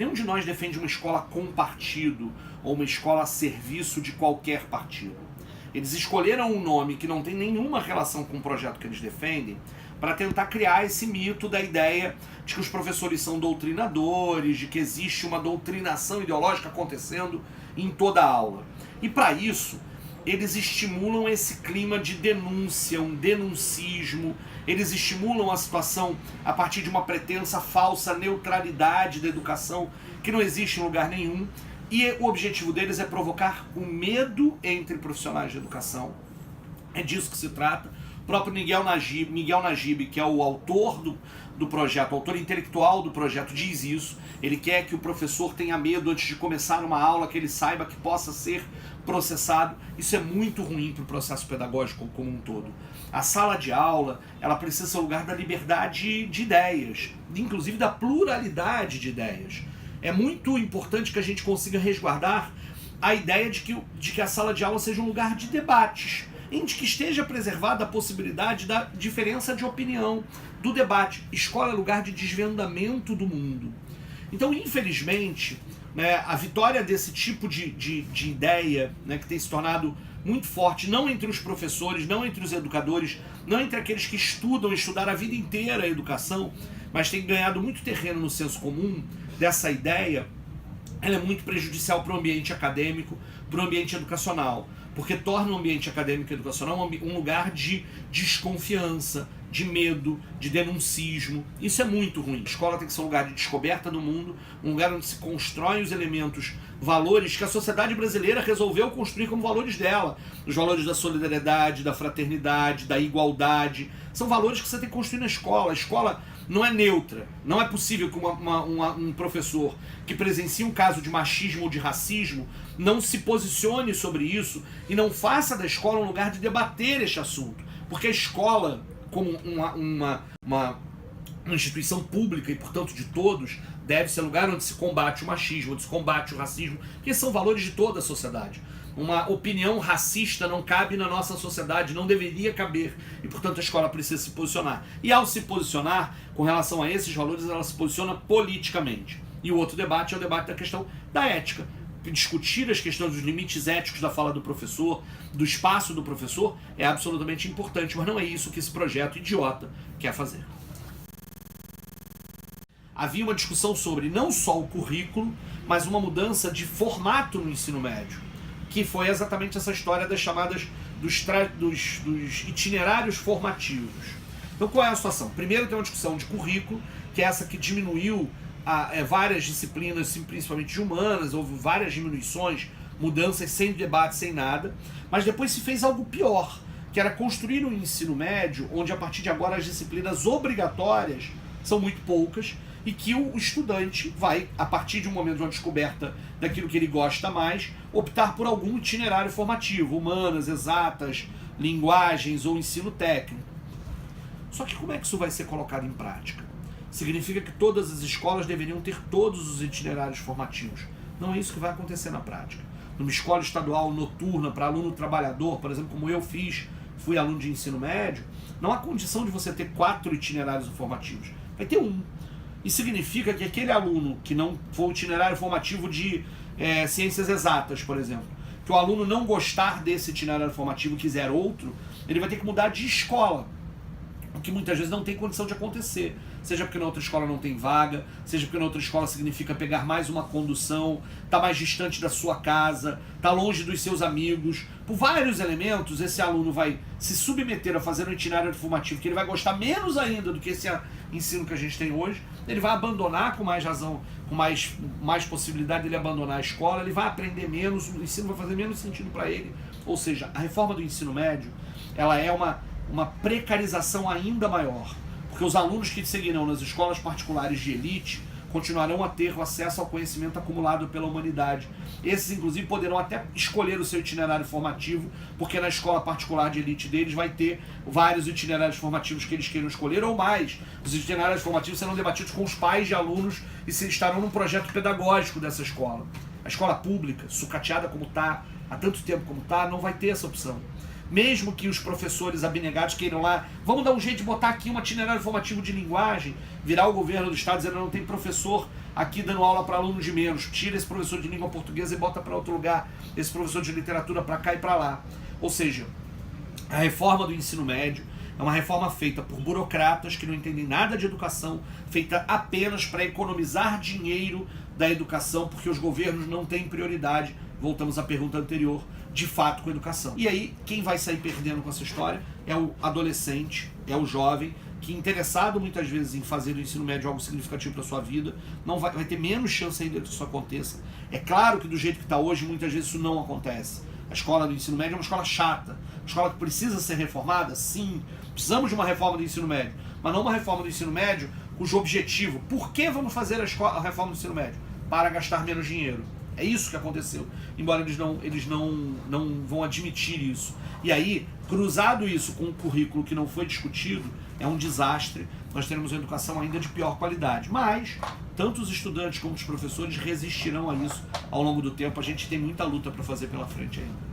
Nenhum de nós defende uma escola com partido ou uma escola a serviço de qualquer partido. Eles escolheram um nome que não tem nenhuma relação com o projeto que eles defendem para tentar criar esse mito da ideia de que os professores são doutrinadores, de que existe uma doutrinação ideológica acontecendo em toda a aula. E para isso, eles estimulam esse clima de denúncia, um denuncismo, eles estimulam a situação a partir de uma pretensa falsa neutralidade da educação que não existe em lugar nenhum, e o objetivo deles é provocar o medo entre profissionais de educação. É disso que se trata. O próprio Miguel Najib, que é o autor do projeto, o autor intelectual do projeto, diz isso. Ele quer que o professor tenha medo antes de começar uma aula, que ele saiba que possa ser processado. Isso é muito ruim para o processo pedagógico como um todo. A sala de aula, ela precisa ser o lugar da liberdade de ideias, inclusive da pluralidade de ideias. É muito importante que a gente consiga resguardar a ideia de que a sala de aula seja um lugar de debates, em que esteja preservada a possibilidade da diferença de opinião, do debate. Escola é lugar de desvendamento do mundo. Então, infelizmente, né, a vitória desse tipo de ideia, né, que tem se tornado muito forte, não entre os professores, não entre os educadores, não entre aqueles que estudaram a vida inteira a educação, mas tem ganhado muito terreno no senso comum dessa ideia, ela é muito prejudicial para o ambiente acadêmico, para o ambiente educacional, porque torna o ambiente acadêmico e educacional um lugar de desconfiança, de medo, de denuncismo. Isso é muito ruim. A escola tem que ser um lugar de descoberta do mundo, um lugar onde se constroem os elementos, valores que a sociedade brasileira resolveu construir como valores dela. Os valores da solidariedade, da fraternidade, da igualdade. São valores que você tem que construir na escola. A escola não é neutra. Não é possível que um professor que presencia um caso de machismo ou de racismo não se posicione sobre isso e não faça da escola um lugar de debater este assunto. Porque a escola, como uma instituição pública e, portanto, de todos, deve ser lugar onde se combate o machismo, onde se combate o racismo, que são valores de toda a sociedade. Uma opinião racista não cabe na nossa sociedade, não deveria caber, e, portanto, a escola precisa se posicionar. E, ao se posicionar com relação a esses valores, ela se posiciona politicamente. E o outro debate é o debate da questão da ética. Discutir as questões dos limites éticos da fala do professor, do espaço do professor, é absolutamente importante, mas não é isso que esse projeto idiota quer fazer. Havia uma discussão sobre não só o currículo, mas uma mudança de formato no ensino médio, que foi exatamente essa história das chamadas dos itinerários formativos. Então, qual é a situação? Primeiro tem uma discussão de currículo, que é essa que diminuiu várias disciplinas, principalmente de humanas, houve várias diminuições, mudanças sem debate, sem nada, mas depois se fez algo pior, que era construir um ensino médio onde a partir de agora as disciplinas obrigatórias são muito poucas e que o estudante vai, a partir de um momento de uma descoberta daquilo que ele gosta mais, optar por algum itinerário formativo, humanas, exatas, linguagens ou ensino técnico. Só que como é que isso vai ser colocado em prática? Significa que todas as escolas deveriam ter todos os itinerários formativos. Não é isso que vai acontecer na prática. Numa escola estadual noturna, para aluno trabalhador, por exemplo, como eu fiz, fui aluno de ensino médio, não há condição de você ter 4 itinerários formativos. Vai ter um. E significa que aquele aluno que não for o itinerário formativo de ciências exatas, por exemplo, que o aluno não gostar desse itinerário formativo e quiser outro, ele vai ter que mudar de escola. O que muitas vezes não tem condição de acontecer. Seja porque na outra escola não tem vaga, seja porque na outra escola significa pegar mais uma condução, tá mais distante da sua casa, tá longe dos seus amigos. Por vários elementos, esse aluno vai se submeter a fazer um itinerário formativo que ele vai gostar menos ainda do que esse ensino que a gente tem hoje. Ele vai abandonar com mais razão, com mais possibilidade de ele abandonar a escola, ele vai aprender menos, o ensino vai fazer menos sentido para ele. Ou seja, a reforma do ensino médio, ela é uma precarização ainda maior, porque os alunos que seguirão nas escolas particulares de elite continuarão a ter o acesso ao conhecimento acumulado pela humanidade. Esses, inclusive, poderão até escolher o seu itinerário formativo, porque na escola particular de elite deles vai ter vários itinerários formativos que eles queiram escolher, ou mais. Os itinerários formativos serão debatidos com os pais de alunos e se estarão num projeto pedagógico dessa escola. A escola pública, sucateada como está, há tanto tempo como está, não vai ter essa opção. mesmo que os professores abnegados queiram lá, vamos dar um jeito de botar aqui um itinerário formativo de linguagem, virar o governo do estado dizendo não tem professor aqui dando aula para alunos de menos, tira esse professor de língua portuguesa e bota para outro lugar, esse professor de literatura para cá e para lá. Ou seja, a reforma do ensino médio é uma reforma feita por burocratas que não entendem nada de educação, feita apenas para economizar dinheiro da educação, porque os governos não têm prioridade, voltamos à pergunta anterior, de fato com a educação. E aí, quem vai sair perdendo com essa história é o adolescente, é o jovem, que interessado muitas vezes em fazer do ensino médio algo significativo para a sua vida, não vai ter menos chance ainda que isso aconteça. É claro que do jeito que está hoje, muitas vezes isso não acontece. A escola do ensino médio é uma escola chata, uma escola que precisa ser reformada, sim, precisamos de uma reforma do ensino médio, mas não uma reforma do ensino médio cujo objetivo, por que vamos fazer a reforma do ensino médio? Para gastar menos dinheiro. É isso que aconteceu, embora eles não vão admitir isso. E aí, cruzado isso com um currículo que não foi discutido, é um desastre. Nós teremos uma educação ainda de pior qualidade. Mas, tanto os estudantes como os professores resistirão a isso ao longo do tempo. A gente tem muita luta para fazer pela frente ainda.